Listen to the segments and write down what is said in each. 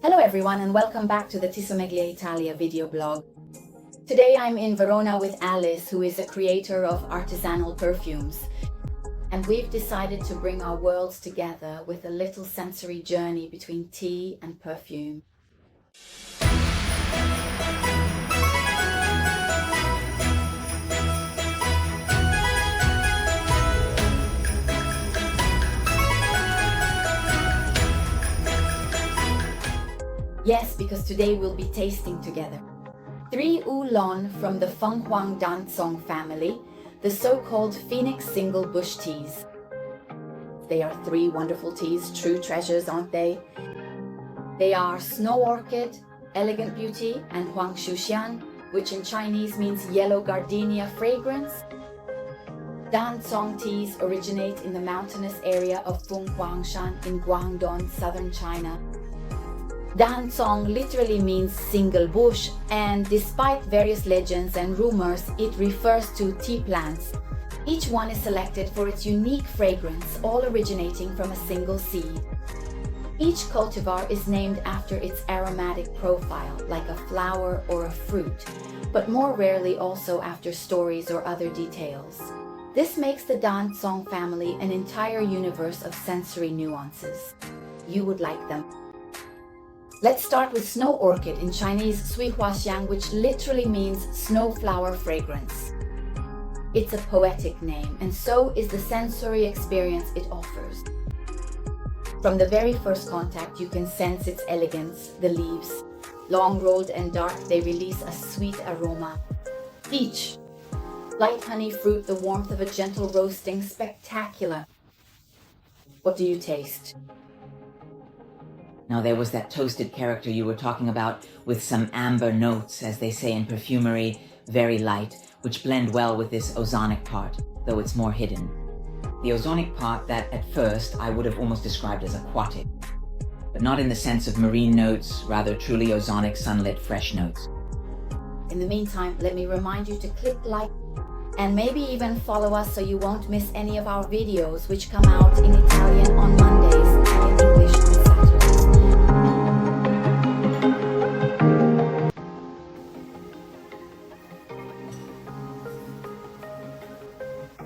Hello everyone and welcome back to the Tea Sommelier Italia video blog. Today I'm in Verona with Alice, who is a creator of artisanal perfumes. And we've decided to bring our worlds together with a little sensory journey between tea and perfume. Yes, because today we'll be tasting together 3 oolong from the Huang Dancong family, the so-called Phoenix single bush teas. They are 3 wonderful teas, true treasures, aren't they? They are Snow Orchid, Elegant Beauty, and Huang Zhi Xiang, which in Chinese means yellow gardenia fragrance. Dancong teas originate in the mountainous area of Huangshan in Guangdong, southern China. Dancong literally means single bush, and despite various legends and rumors, it refers to tea plants. Each one is selected for its unique fragrance, all originating from a single seed. Each cultivar is named after its aromatic profile, like a flower or a fruit, but more rarely also after stories or other details. This makes the Dancong family an entire universe of sensory nuances. You would like them. Let's start with Snow Orchid, in Chinese Sui Hua Xiang, which literally means snow flower fragrance. It's a poetic name, and so is the sensory experience it offers. From the very first contact, you can sense its elegance. The leaves, long rolled and dark, they release a sweet aroma. Peach, light honey fruit, the warmth of a gentle roasting, spectacular. What do you taste? Now, there was that toasted character you were talking about with some amber notes, as they say in perfumery, very light, which blend well with this ozonic part, though it's more hidden. The ozonic part that at first I would have almost described as aquatic, but not in the sense of marine notes, rather truly ozonic, sunlit, fresh notes. In the meantime, let me remind you to click like and maybe even follow us so you won't miss any of our videos, which come out in Italian on Mondays and in English on Saturdays.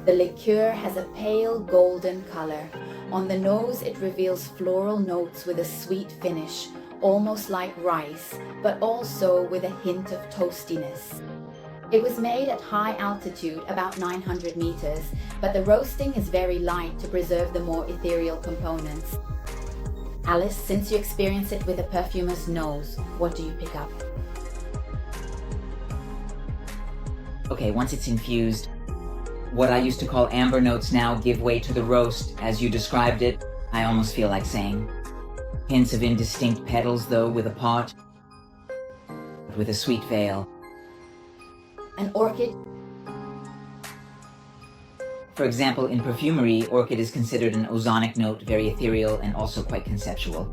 The liqueur has a pale golden color. On the nose, it reveals floral notes with a sweet finish, almost like rice, but also with a hint of toastiness. It was made at high altitude, about 900 meters, but the roasting is very light to preserve the more ethereal components. Alice, since you experience it with a perfumer's nose, what do you pick up? Okay, once it's infused, what I used to call amber notes now give way to the roast, as you described it, I almost feel like saying. Hints of indistinct petals, though, with a part, but with a sweet veil. An orchid? For example, in perfumery, orchid is considered an ozonic note, very ethereal and also quite conceptual.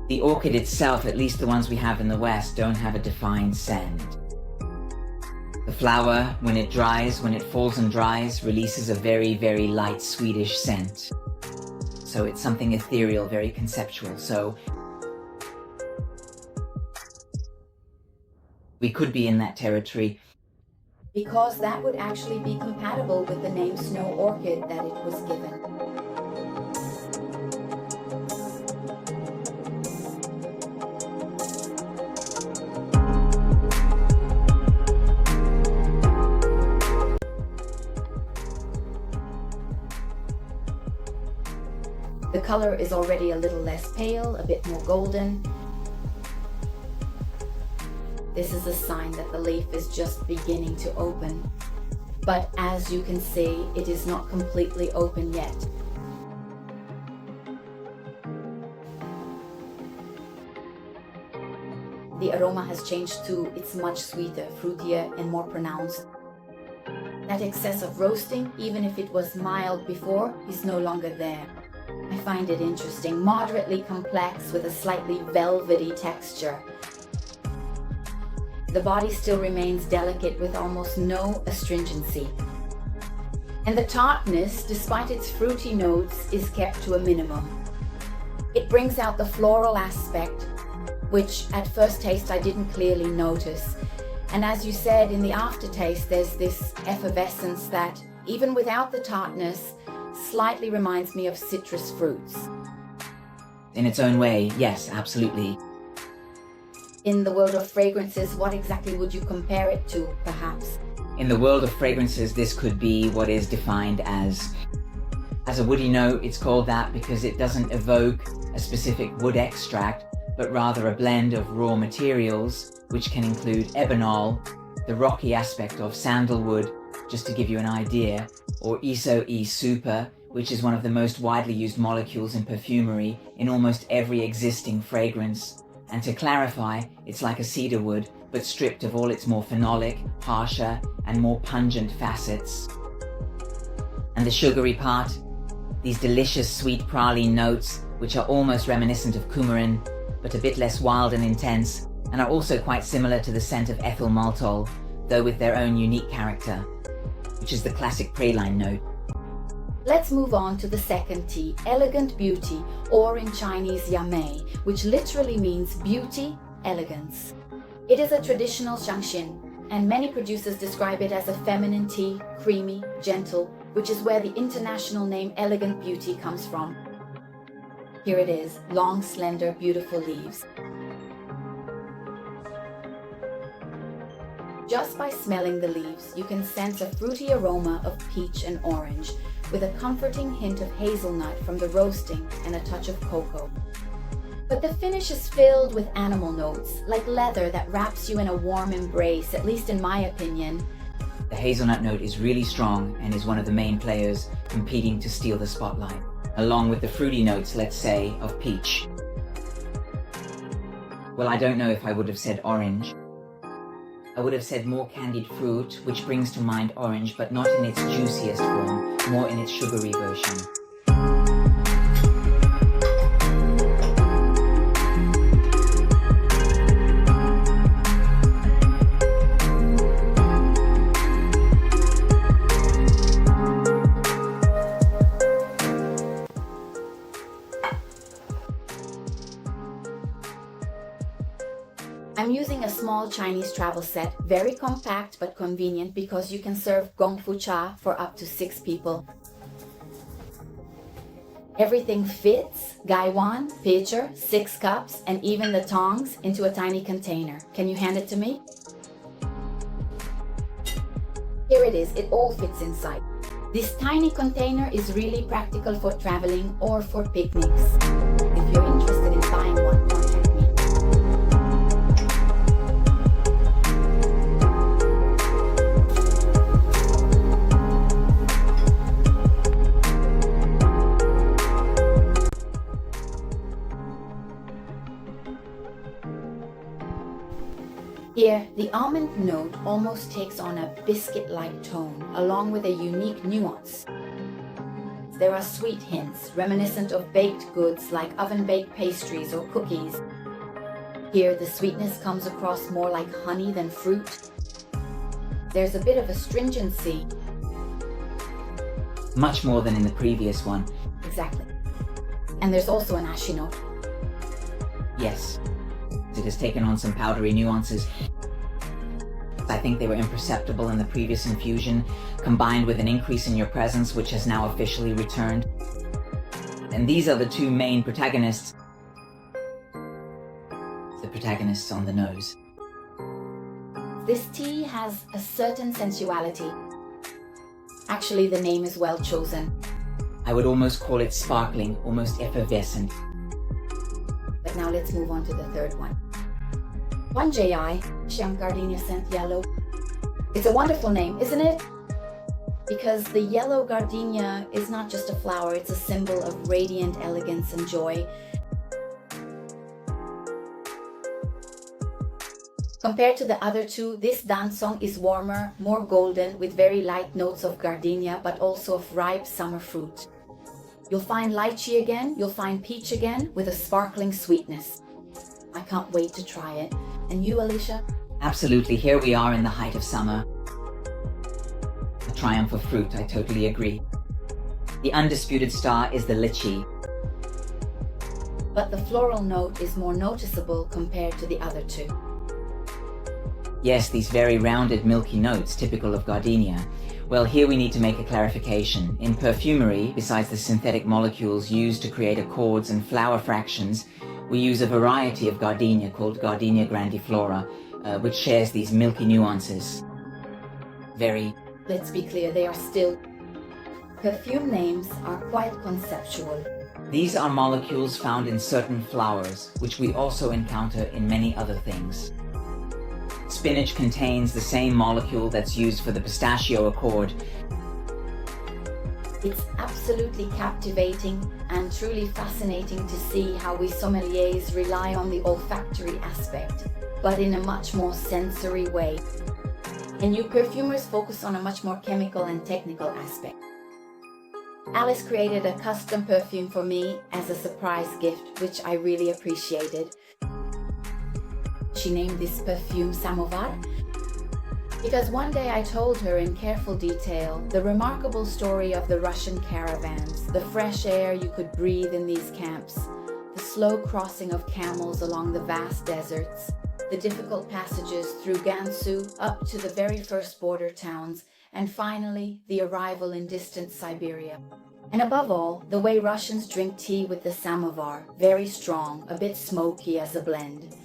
The orchid itself, at least the ones we have in the West, don't have a defined scent. The flower, when it dries, when it falls and dries, releases a very, very light, sweetish scent. So it's something ethereal, very conceptual. So we could be in that territory. Because that would actually be compatible with the name Snow Orchid that it was given. The color is already a little less pale, a bit more golden. This is a sign that the leaf is just beginning to open. But as you can see, it is not completely open yet. The aroma has changed too. It's much sweeter, fruitier, and more pronounced. That excess of roasting, even if it was mild before, is no longer there. I find it interesting, moderately complex with a slightly velvety texture. The body still remains delicate with almost no astringency. And the tartness, despite its fruity notes, is kept to a minimum. It brings out the floral aspect which at first taste I didn't clearly notice. And as you said, in the aftertaste, there's this effervescence that, even without the tartness, slightly reminds me of citrus fruits. In its own way, yes, absolutely. In the world of fragrances, what exactly would you compare it to, perhaps? In the world of fragrances, this could be what is defined as a woody note. It's called that because it doesn't evoke a specific wood extract, but rather a blend of raw materials, which can include ebanol, the rocky aspect of sandalwood, just to give you an idea, or iso-e super, which is one of the most widely used molecules in perfumery in almost every existing fragrance. And to clarify, it's like a cedar wood, but stripped of all its more phenolic, harsher, and more pungent facets. And the sugary part, these delicious sweet praline notes, which are almost reminiscent of coumarin, but a bit less wild and intense, and are also quite similar to the scent of ethyl maltol, though with their own unique character, which is the classic praline note. Let's move on to the second tea, Elegant Beauty, or in Chinese Yamei, which literally means beauty, elegance. It is a traditional xiangxin, and many producers describe it as a feminine tea, creamy, gentle, which is where the international name Elegant Beauty comes from. Here it is, long, slender, beautiful leaves. Just by smelling the leaves, you can sense a fruity aroma of peach and orange, with a comforting hint of hazelnut from the roasting and a touch of cocoa. But the finish is filled with animal notes, like leather that wraps you in a warm embrace, at least in my opinion. The hazelnut note is really strong and is one of the main players competing to steal the spotlight, along with the fruity notes, let's say, of peach. Well, I don't know if I would have said orange. I would have said more candied fruit, which brings to mind orange, but not in its juiciest form, more in its sugary version. I'm using a small Chinese travel set, very compact but convenient because you can serve gongfu cha for up to 6 people. Everything fits, gaiwan, pitcher, 6 cups, and even the tongs into a tiny container. Can you hand it to me? Here it is, it all fits inside. This tiny container is really practical for traveling or for picnics. If you're interested in buying one, contact me. Here, the almond note almost takes on a biscuit-like tone, along with a unique nuance. There are sweet hints, reminiscent of baked goods like oven-baked pastries or cookies. Here, the sweetness comes across more like honey than fruit. There's a bit of astringency. Much more than in the previous one. Exactly. And there's also an ashy note. Yes. It has taken on some powdery nuances. I think they were imperceptible in the previous infusion, combined with an increase in your presence, which has now officially returned. And these are the two main protagonists. The protagonists on the nose. This tea has a certain sensuality. Actually, the name is well chosen. I would almost call it sparkling, almost effervescent. But now let's move on to the third one. Huang Zhi Xiang Gardenia Scent Yellow. It's a wonderful name, isn't it? Because the yellow gardenia is not just a flower, it's a symbol of radiant elegance and joy. Compared to the other two, this Dancong is warmer, more golden, with very light notes of gardenia, but also of ripe summer fruit. You'll find lychee again, you'll find peach again, with a sparkling sweetness. I can't wait to try it. And you, Alicia? Absolutely, here we are in the height of summer. A triumph of fruit, I totally agree. The undisputed star is the lychee. but the floral note is more noticeable compared to the other two. Yes, these very rounded, milky notes typical of gardenia. Well, here we need to make a clarification. In perfumery, besides the synthetic molecules used to create accords and flower fractions, we use a variety of gardenia called Gardenia grandiflora, which shares these milky nuances. Let's be clear, they are still... Perfume names are quite conceptual. These are molecules found in certain flowers, which we also encounter in many other things. Spinach contains the same molecule that's used for the pistachio accord. It's absolutely captivating and truly fascinating to see how we sommeliers rely on the olfactory aspect, but in a much more sensory way. And you perfumers focus on a much more chemical and technical aspect. Alice created a custom perfume for me as a surprise gift, which I really appreciated. She named this perfume Samovar because one day I told her in careful detail the remarkable story of the Russian caravans, the fresh air you could breathe in these camps, the slow crossing of camels along the vast deserts, the difficult passages through Gansu up to the very first border towns, and finally the arrival in distant Siberia. And above all, the way Russians drink tea with the samovar, very strong, a bit smoky as a blend.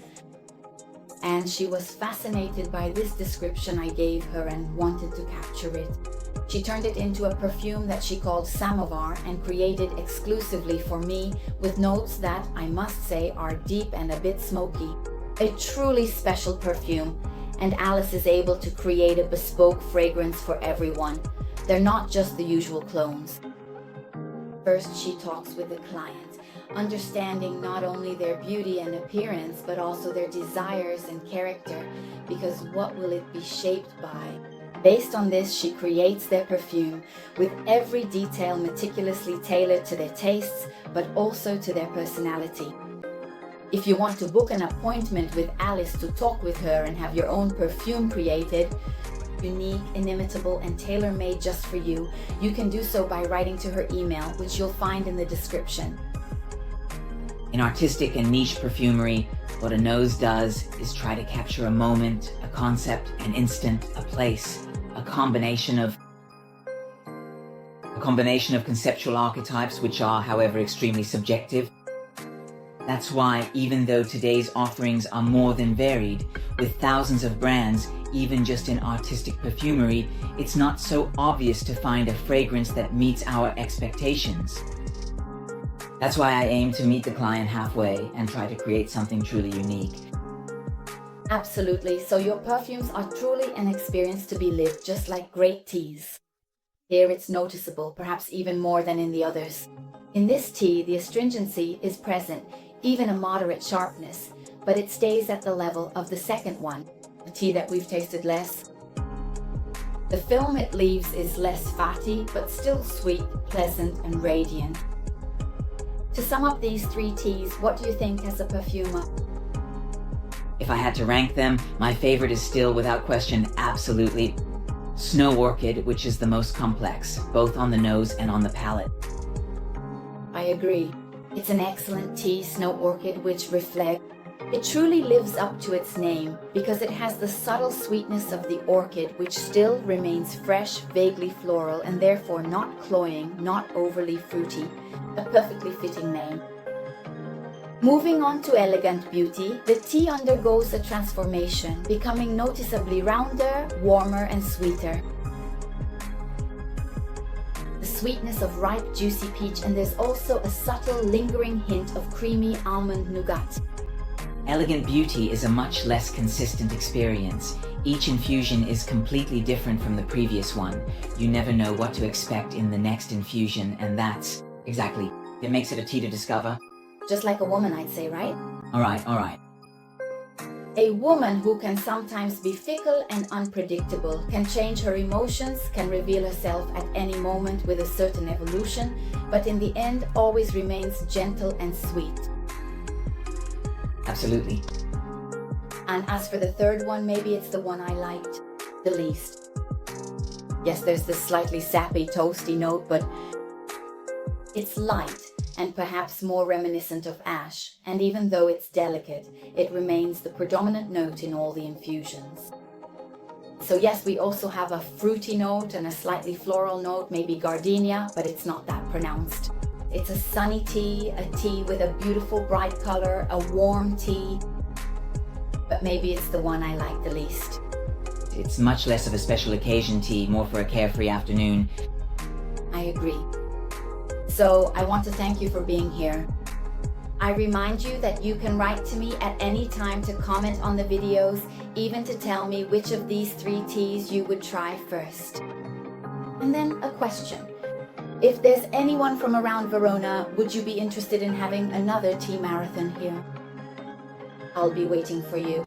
And she was fascinated by this description I gave her and wanted to capture it. She turned it into a perfume that she called Samovar and created exclusively for me with notes that, I must say, are deep and a bit smoky. A truly special perfume, and Alice is able to create a bespoke fragrance for everyone. They're not just the usual clones. First, she talks with the client, understanding not only their beauty and appearance, but also their desires and character, because what will it be shaped by? Based on this, she creates their perfume with every detail meticulously tailored to their tastes, but also to their personality. If you want to book an appointment with Alice to talk with her and have your own perfume created, unique, inimitable, and tailor-made just for you, you can do so by writing to her email, which you'll find in the description. In artistic and niche perfumery, what a nose does is try to capture a moment, a concept, an instant, a place, a combination of conceptual archetypes which are, however, extremely subjective. That's why, even though today's offerings are more than varied, with thousands of brands, even just in artistic perfumery, it's not so obvious to find a fragrance that meets our expectations. That's why I aim to meet the client halfway and try to create something truly unique. Absolutely, so your perfumes are truly an experience to be lived, just like great teas. Here it's noticeable, perhaps even more than in the others. In this tea, the astringency is present, even a moderate sharpness, but it stays at the level of the second one, the tea that we've tasted less. The film it leaves is less fatty, but still sweet, pleasant, and radiant. To sum up these three teas, what do you think as a perfumer? If I had to rank them, my favorite is still, without question, absolutely Snow Orchid, which is the most complex, both on the nose and on the palate. I agree. It's an excellent tea, Snow Orchid, which reflects. It truly lives up to its name because it has the subtle sweetness of the orchid, which still remains fresh, vaguely floral, and therefore not cloying, not overly fruity. A perfectly fitting name. Moving on to Elegant Beauty, the tea undergoes a transformation, becoming noticeably rounder, warmer, and sweeter. The sweetness of ripe, juicy peach, and there's also a subtle, lingering hint of creamy almond nougat. Elegant Beauty is a much less consistent experience. Each infusion is completely different from the previous one. You never know what to expect in the next infusion, and that's exactly. It makes it a tea to discover. Just like a woman, I'd say, right? All right. A woman who can sometimes be fickle and unpredictable, can change her emotions, can reveal herself at any moment with a certain evolution, but in the end always remains gentle and sweet. Absolutely. And as for the third one, maybe it's the one I liked the least. Yes, there's this slightly sappy, toasty note, but it's light and perhaps more reminiscent of ash, and even though it's delicate, it remains the predominant note in all the infusions. So yes, we also have a fruity note and a slightly floral note, maybe gardenia, but it's not that pronounced. It's a sunny tea, a tea with a beautiful bright color, a warm tea, but maybe it's the one I like the least. It's much less of a special occasion tea, more for a carefree afternoon. I agree. So I want to thank you for being here. I remind you that you can write to me at any time to comment on the videos, even to tell me which of these 3 teas you would try first. And then a question. If there's anyone from around Verona, would you be interested in having another tea marathon here? I'll be waiting for you.